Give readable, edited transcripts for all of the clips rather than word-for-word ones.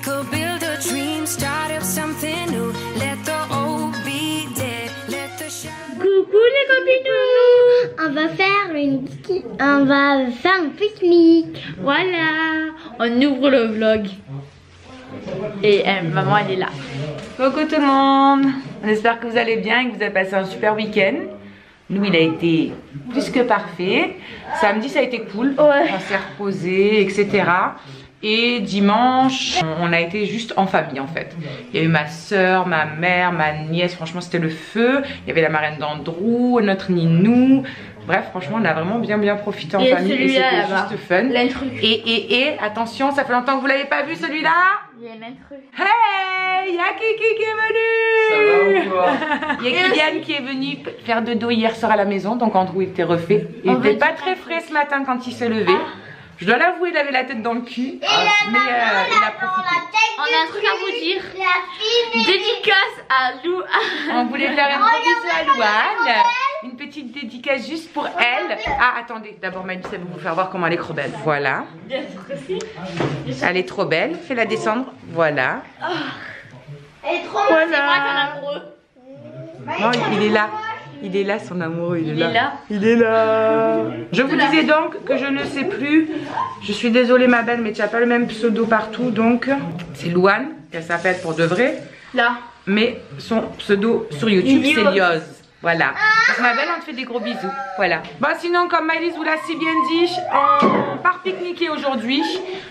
could build a dream, start up something new. Let the old be dead, let the shadow... Coucou les copinous. On va faire un pique-nique. Voilà. On ouvre le vlog. Et maman elle est là. Coucou tout le monde. On espère que vous allez bien et que vous avez passé un super week-end. Nous il a été plus que parfait. Samedi ça a été cool. Ouais. On s'est reposé, etc. Et dimanche, on a été juste en famille en fait. Il y a eu ma soeur, ma mère, ma nièce, franchement c'était le feu. Il y avait la marraine d'Andrew, notre Ninou. Bref, franchement on a vraiment bien profité en famille et c'était juste fun. Et attention, ça fait longtemps que vous l'avez pas vu celui-là. Il y a l'intrus. Hey, il y a Kiki qui est venu. Ça va ou quoi? Il y a Kylian qui est venu faire de dos hier soir à la maison, donc Andrew était refait. Il était pas très frais ce matin quand il s'est levé. Je dois l'avouer, il avait la tête dans le cul, mais il a profité. On a un truc à vous dire. Dédicace à Lou. On voulait faire un gros bisou à Louane. Une petite dédicace juste pour elle. Ah, attendez, d'abord Maëlys, elle va vous faire voir comment elle est trop belle. Voilà. Elle est trop belle. Fais-la descendre. Voilà. Elle est trop belle. C'est moi ton amoureux. Non, il est là. Il est là, son amoureux, il est là. Il est là. Je vous disais donc que je ne sais plus. Je suis désolée ma belle, mais tu n'as pas le même pseudo partout. Donc, c'est Louane, qu'elle s'appelle pour de vrai. Là. Mais son pseudo sur YouTube, c'est Lioz. Voilà. Donc ma belle, on te fait des gros bisous. Voilà. Bon, sinon, comme Maëlys vous l'a si bien dit, on part pique-niquer aujourd'hui.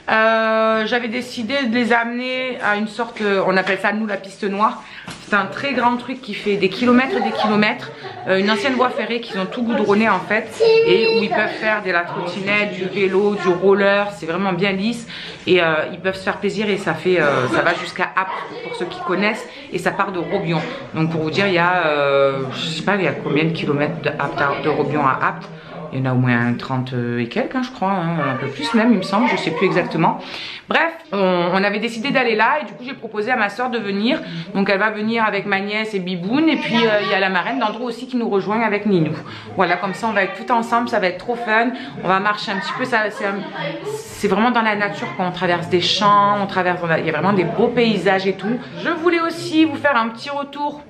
J'avais décidé de les amener à une sorte, on appelle ça nous la piste noire. C'est un très grand truc qui fait des kilomètres et des kilomètres. Une ancienne voie ferrée qu'ils ont tout goudronné en fait. Et où ils peuvent faire de la trottinette, du vélo, du roller. C'est vraiment bien lisse. Et ils peuvent se faire plaisir et ça fait, ça va jusqu'à Apt pour ceux qui connaissent. Et ça part de Robion. Donc pour vous dire, il y a, je sais pas, il y a combien de kilomètres de Robion à Apt. Il y en a au moins 30 et quelques, hein, je crois, hein, un peu plus même, il me semble, je sais plus exactement. Bref, on avait décidé d'aller là et du coup j'ai proposé à ma soeur de venir. Donc elle va venir avec ma nièce et Biboun et puis il y a la marraine d'Andrew aussi qui nous rejoint avec Ninou. Voilà, comme ça on va être tout ensemble, ça va être trop fun. On va marcher un petit peu, c'est vraiment dans la nature quand on traverse des champs, il y a vraiment des beaux paysages et tout. Je voulais aussi vous faire un petit retour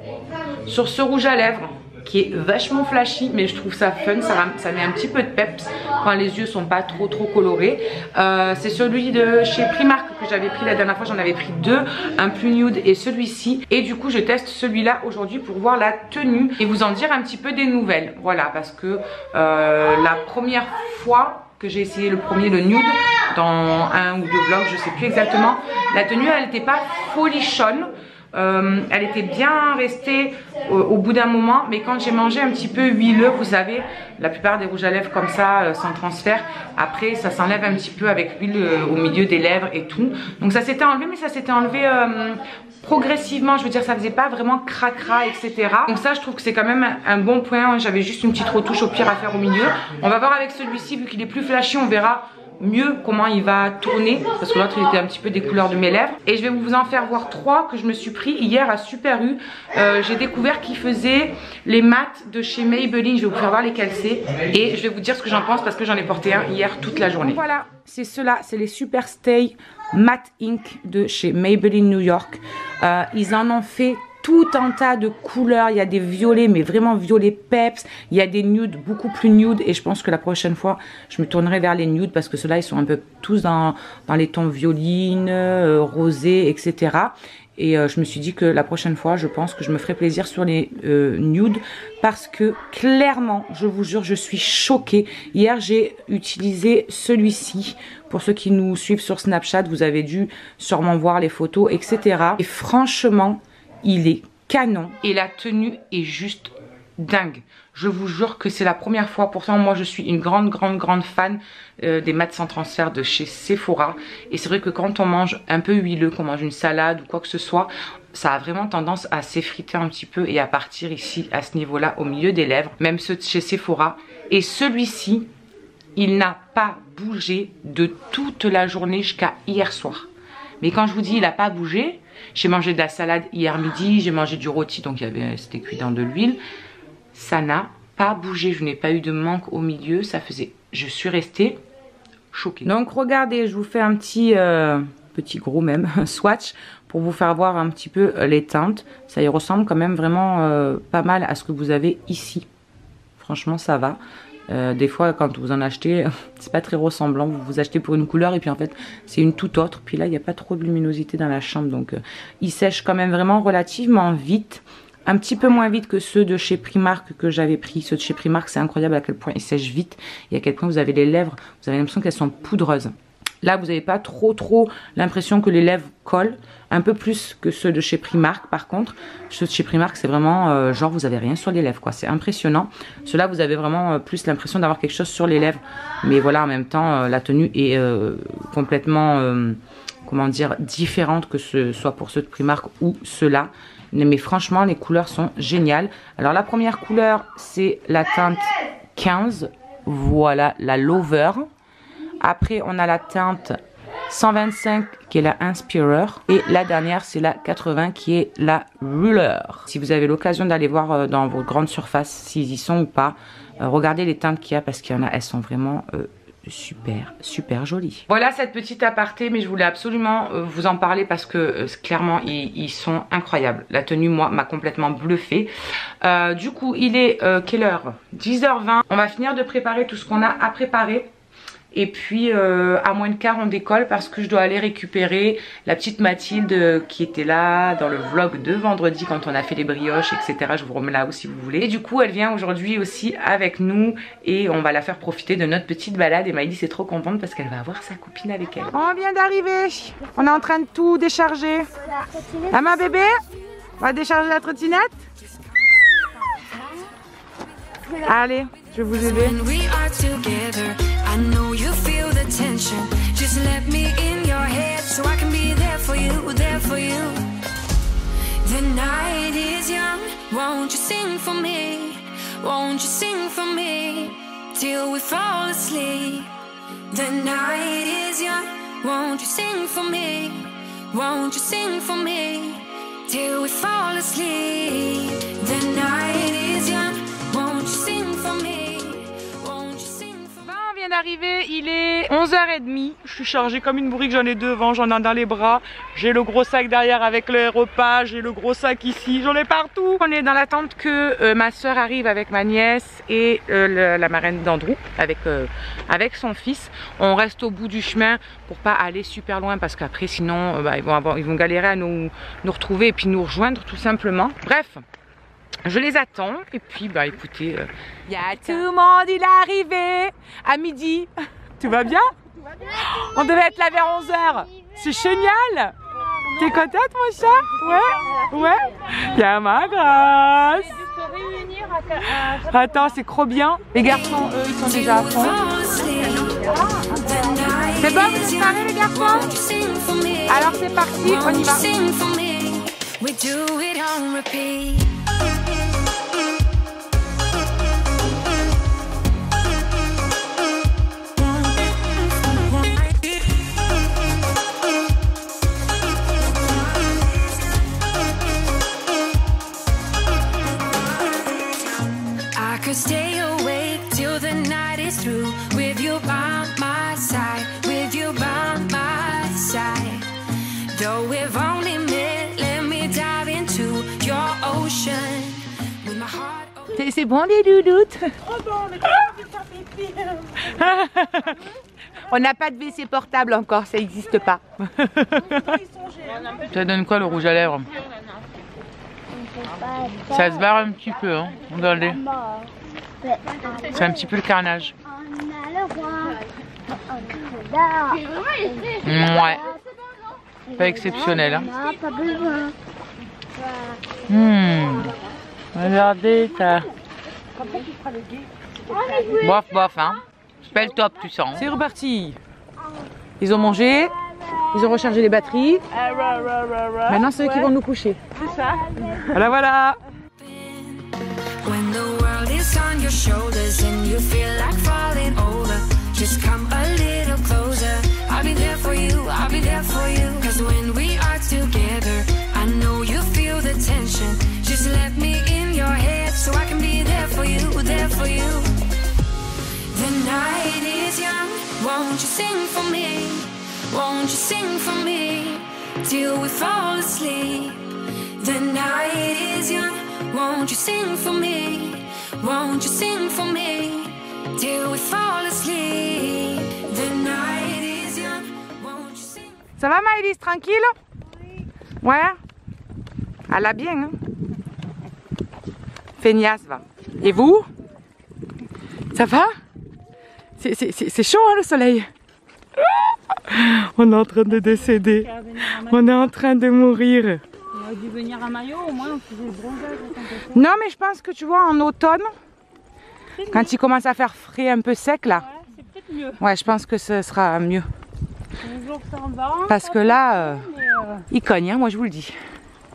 sur ce rouge à lèvres qui est vachement flashy, mais je trouve ça fun, ça met un petit peu de peps quand les yeux sont pas trop colorés. C'est celui de chez Primark que j'avais pris la dernière fois, j'en avais pris deux, un plus nude et celui-ci. Et du coup je teste celui-là aujourd'hui pour voir la tenue et vous en dire un petit peu des nouvelles. Voilà, parce que la première fois que j'ai essayé le nude dans un ou deux vlogs, je sais plus exactement, la tenue elle n'était pas folichonne. Elle était bien restée au bout d'un moment, mais quand j'ai mangé un petit peu huileux, vous savez, la plupart des rouges à lèvres comme ça, sans transfert, après ça s'enlève un petit peu avec l'huile au milieu des lèvres et tout. Donc ça s'était enlevé, mais ça s'était enlevé progressivement, je veux dire ça faisait pas vraiment cracra, etc. Donc ça je trouve que c'est quand même un bon point. J'avais juste une petite retouche au pire à faire au milieu. On va voir avec celui-ci, vu qu'il est plus flashy, on verra mieux comment il va tourner parce que l'autre il était un petit peu des couleurs de mes lèvres. Et je vais vous en faire voir trois que je me suis pris hier à Super U. J'ai découvert qu'ils faisaient les mats de chez Maybelline. Je vais vous faire voir lesquels c'est et je vais vous dire ce que j'en pense parce que j'en ai porté un hier toute la journée. Voilà, c'est ceux-là, c'est les Super Stay Matte Ink de chez Maybelline New York. Ils en ont fait tout un tas de couleurs, il y a des violets mais vraiment violets peps, il y a des nudes beaucoup plus nudes et je pense que la prochaine fois je me tournerai vers les nudes parce que ceux-là ils sont un peu tous dans les tons violines, rosés, etc. Et je me suis dit que la prochaine fois je pense que je me ferai plaisir sur les nudes parce que clairement je vous jure je suis choquée. Hier j'ai utilisé celui-ci. Pour ceux qui nous suivent sur Snapchat, vous avez dû sûrement voir les photos, etc. Et franchement il est canon et la tenue est juste dingue. Je vous jure que c'est la première fois. Pourtant moi je suis une grande fan des mats sans transfert de chez Sephora. Et c'est vrai que quand on mange un peu huileux, qu'on mange une salade ou quoi que ce soit, ça a vraiment tendance à s'effriter un petit peu et à partir ici à ce niveau là au milieu des lèvres. Même ceux de chez Sephora. Et celui-ci il n'a pas bougé de toute la journée jusqu'à hier soir. Mais quand je vous dis il n'a pas bougé, j'ai mangé de la salade hier midi, j'ai mangé du rôti, donc c'était cuit dans de l'huile. Ça n'a pas bougé, je n'ai pas eu de manque au milieu, ça faisait, je suis restée choquée. Donc regardez, je vous fais un petit petit gros même swatch pour vous faire voir un petit peu les teintes. Ça y ressemble quand même vraiment pas mal à ce que vous avez ici. Franchement ça va. Des fois quand vous en achetez, c'est pas très ressemblant. Vous achetez pour une couleur et puis en fait c'est une toute autre. Puis là il n'y a pas trop de luminosité dans la chambre, donc il sèche quand même vraiment relativement vite. Un petit peu moins vite que ceux de chez Primark que j'avais pris. Ceux de chez Primark, c'est incroyable à quel point ils sèchent vite et à quel point vous avez les lèvres, vous avez l'impression qu'elles sont poudreuses. Là, vous n'avez pas trop l'impression que les lèvres collent. Un peu plus que ceux de chez Primark, par contre. Ceux de chez Primark, c'est vraiment genre vous n'avez rien sur les lèvres, quoi. C'est impressionnant. Ceux-là, vous avez vraiment plus l'impression d'avoir quelque chose sur les lèvres. Mais voilà, en même temps, la tenue est complètement, comment dire, différente que ce soit pour ceux de Primark ou ceux-là. Mais franchement, les couleurs sont géniales. Alors, la première couleur, c'est la teinte 15. Voilà, la Lover. Après, on a la teinte 125 qui est la Inspirer. Et la dernière, c'est la 80 qui est la Ruler. Si vous avez l'occasion d'aller voir dans vos grandes surfaces s'ils y sont ou pas, regardez les teintes qu'il y a parce qu'il y en a, elles sont vraiment super jolies. Voilà cette petite aparté, mais je voulais absolument vous en parler parce que clairement, ils sont incroyables. La tenue, moi, m'a complètement bluffée. Du coup, il est quelle heure? 10h20. On va finir de préparer tout ce qu'on a à préparer. Et puis à moins de quart on décolle parce que je dois aller récupérer la petite Mathilde qui était là dans le vlog de vendredi quand on a fait les brioches, etc. Je vous remets là où si vous voulez. Et du coup elle vient aujourd'hui aussi avec nous et on va la faire profiter de notre petite balade. Et Maëlys est trop contente parce qu'elle va avoir sa copine avec elle. On vient d'arriver, on est en train de tout décharger. Ah ma bébé, on va décharger la trottinette. Allez, je vais vous aider. I know you feel the tension. Just let me in your head so I can be there for you, there for you. The night is young, won't you sing for me? Won't you sing for me till we fall asleep? The night is young, won't you sing for me? Won't you sing for me till we fall asleep? The night is young, won't you sing for me? D'arriver, il est 11h30. Je suis chargée comme une bourrique, j'en ai devant, j'en ai dans les bras. J'ai le gros sac derrière avec les repas, j'ai le gros sac ici, j'en ai partout. On est dans l'attente que ma soeur arrive avec ma nièce et la marraine d'Andrew avec son fils. On reste au bout du chemin pour pas aller super loin parce qu'après sinon ils vont galérer à nous retrouver et puis nous rejoindre tout simplement. Bref. Je les attends et puis bah écoutez, il y a tout le monde, il est arrivé à midi. Tout va bien? On devait être là vers 11h. C'est génial. T'es contente mon chat? Ouais. Il y a ma grâce. Attends, c'est trop bien. Les garçons, eux, ils sont déjà à fond. C'est bon, vous êtes parés les garçons? Alors c'est parti, on y va. Stay awake till the night is through with you by my side, with you by my side. Though we've only met, let me dive into your ocean with my heart. C'est bon les doudouttes? On n'a pas de WC portable encore, ça n'existe pas. Ça donne quoi le rouge à lèvres? Ça se barre un petit peu, hein, regardez. C'est un petit peu le carnage. Ouais. Pas exceptionnel. Hein. Regardez, ça. Bof, hein. C'est pas le top, tu sens. C'est reparti. Ils ont mangé. Ils ont rechargé les batteries. Maintenant, c'est eux qui vont nous coucher. C'est ça. Voilà. When the world is on your shoulders and you feel like falling over, just come a little closer. I'll be there for you, I'll be there for you. Cause when we are together, I know you feel the tension. Just let me in your head so I can be there for you, there for you. The night is young, won't you sing for me? Won't you sing for me till we fall asleep? The night is young. Won't you sing for me? Won't you sing for me till we fall asleep? The night is young. Won't you sing? Ça va Maëlys, tranquille? Oui. Ouais. Elle a bien, hein? Feignasse va. Et vous? Ça va? C'est chaud hein, le soleil. On est en train de décéder. On est en train de mourir. On aurait dû venir à maillot, au moins on faisait le bronzage. Non mais je pense que tu vois en automne, quand il commence à faire frais un peu sec là. Ouais, c'est peut-être mieux. Ouais, je pense que ce sera mieux. Les jours ça en va. Parce que là, il cogne, hein, moi je vous le dis.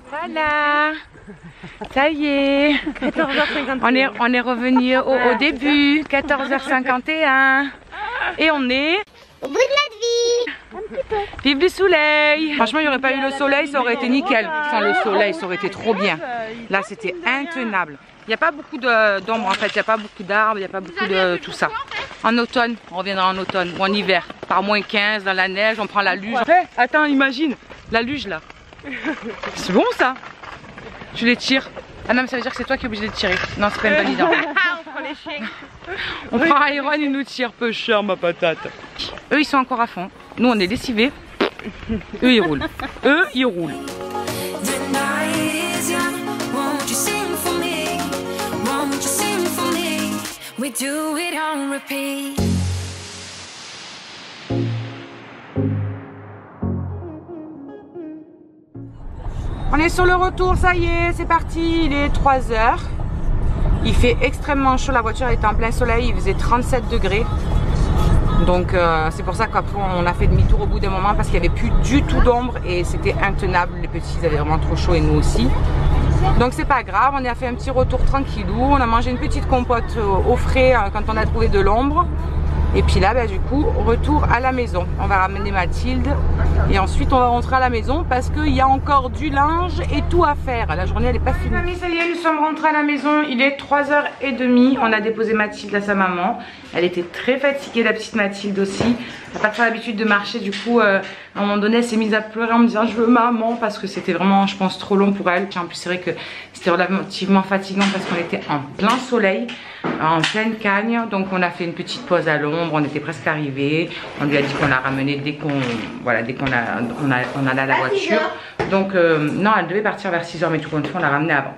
Voilà. Ça y est. 14h51. On est revenu au début, 14h51. Et on est au bout de la vie. Un petit peu. Vive du soleil. Franchement, il n'y aurait pas eu le soleil, ça aurait été nickel. Sans le soleil, ça aurait été trop bien. Là, c'était intenable. Il n'y a pas beaucoup d'ombre en fait, il n'y a pas beaucoup d'arbres, il n'y a pas beaucoup de tout ça. En automne, on reviendra en automne ou en hiver. Par moins 15, dans la neige, on prend la luge. Hey, attends, imagine, la luge là. C'est bon ça? Tu les tires. Ah non mais ça veut dire que c'est toi qui es obligé de tirer. Non c'est pas une bonne idée. On prend les chiens. On prend Iron, il nous tire peu cher ma patate. Eux ils sont encore à fond. Nous on est lessivés. Eux ils roulent. Eux ils roulent. The night is young. Won't you sing for me? Won't you sing for me? We do it on repeat. On est sur le retour, ça y est, c'est parti, il est 3 h. Il fait extrêmement chaud, la voiture était en plein soleil, il faisait 37 degrés. Donc c'est pour ça qu'après on a fait demi-tour au bout d'un moment parce qu'il n'y avait plus du tout d'ombre et c'était intenable, les petits ils avaient vraiment trop chaud et nous aussi. Donc c'est pas grave, on a fait un petit retour tranquillou, on a mangé une petite compote au frais quand on a trouvé de l'ombre. Et puis là, bah, du coup, retour à la maison. On va ramener Mathilde et ensuite on va rentrer à la maison parce qu'il y a encore du linge et tout à faire. La journée, elle n'est pas finie. Amis, ça y est, nous sommes rentrés à la maison. Il est 3h30. On a déposé Mathilde à sa maman. Elle était très fatiguée, la petite Mathilde aussi. Elle n'a pas trop l'habitude de marcher. Du coup, à un moment donné, elle s'est mise à pleurer en me disant je veux maman parce que c'était vraiment, je pense, trop long pour elle. En plus, c'est vrai que c'était relativement fatigant parce qu'on était en plein soleil, en pleine cagne. Donc, on a fait une petite pause à l'ombre. On était presque arrivés. On lui a dit qu'on l'a ramené dès qu'on allait à la voiture. Donc, non, elle devait partir vers 6 h, mais tout compte fait, on l'a ramené avant.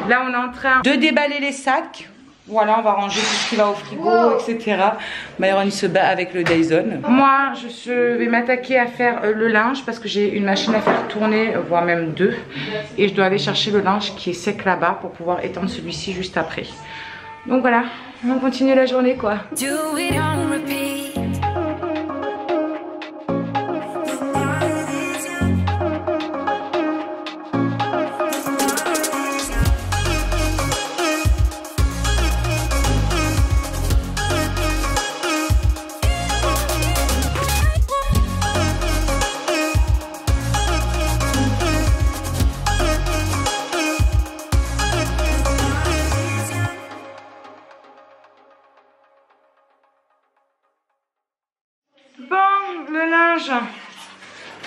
Là, on est en train de déballer les sacs. Voilà, on va ranger tout ce qui va au frigo, etc. Myron il se bat avec le Dyson. Moi, je vais m'attaquer à faire le linge parce que j'ai une machine à faire tourner, voire même 2. Et je dois aller chercher le linge qui est sec là-bas pour pouvoir étendre celui-ci juste après. Donc voilà, on continue la journée quoi. Do it on repeat. Bon, le linge,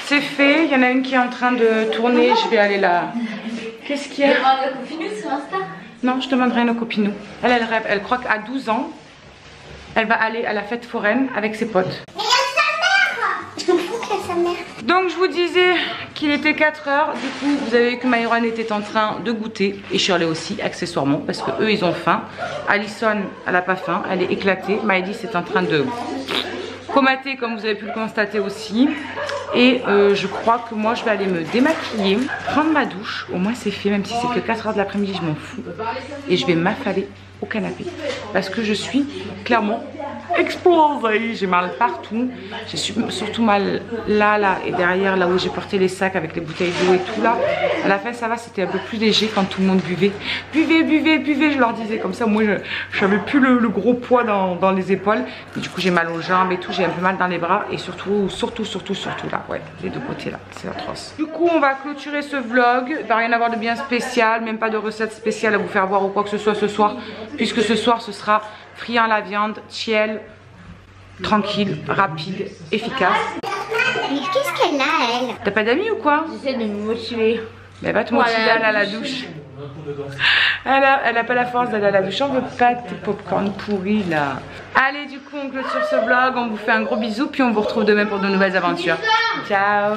c'est fait. Il y en a une qui est en train de tourner. Je vais aller là. Qu'est-ce qu'il y a? Non, je demanderai à nos copines. Elle rêve. Elle croit qu'à 12 ans, elle va aller à la fête foraine avec ses potes. Mais il y a sa mère. Je m'en fous qu'il y a sa mère. Donc je vous disais qu'il était 4 h. Du coup, vous avez vu que Myron était en train de goûter. Et Shirley aussi, accessoirement. Parce que eux, ils ont faim. Alison, elle n'a pas faim. Elle est éclatée. Maëlys est en train de comater comme vous avez pu le constater aussi. Et je crois que moi je vais aller me démaquiller, prendre ma douche, au moins c'est fait, même si c'est que 4 h de l'après-midi, je m'en fous. Et je vais m'affaler au canapé parce que je suis clairement explosée. J'ai mal partout, j'ai surtout mal là et derrière, là où j'ai porté les sacs avec les bouteilles d'eau et tout là. À la fin ça va, c'était un peu plus léger quand tout le monde buvait. Buvez, je leur disais comme ça. Moi je n'avais plus le gros poids dans les épaules. Et du coup j'ai mal aux jambes et tout, j'ai un peu mal dans les bras et surtout là, ouais, les deux côtés là, c'est atroce. Du coup on va clôturer ce vlog. Il va rien avoir de bien spécial, même pas de recette spéciale à vous faire voir ou quoi que ce soit ce soir, puisque ce soir ce sera friand à la viande, chiel, tranquille, rapide, efficace. Mais qu'est-ce qu'elle a, elle? T'as pas d'amis ou quoi? J'essaie de me motiver. Mais va te motiver Voilà, à la douche. Elle a pas la force d'aller à la douche. On veut pas tes popcorn pourris là. Allez, du coup, on clôture ce vlog. On vous fait un gros bisou. Puis on vous retrouve demain pour de nouvelles aventures. Ciao.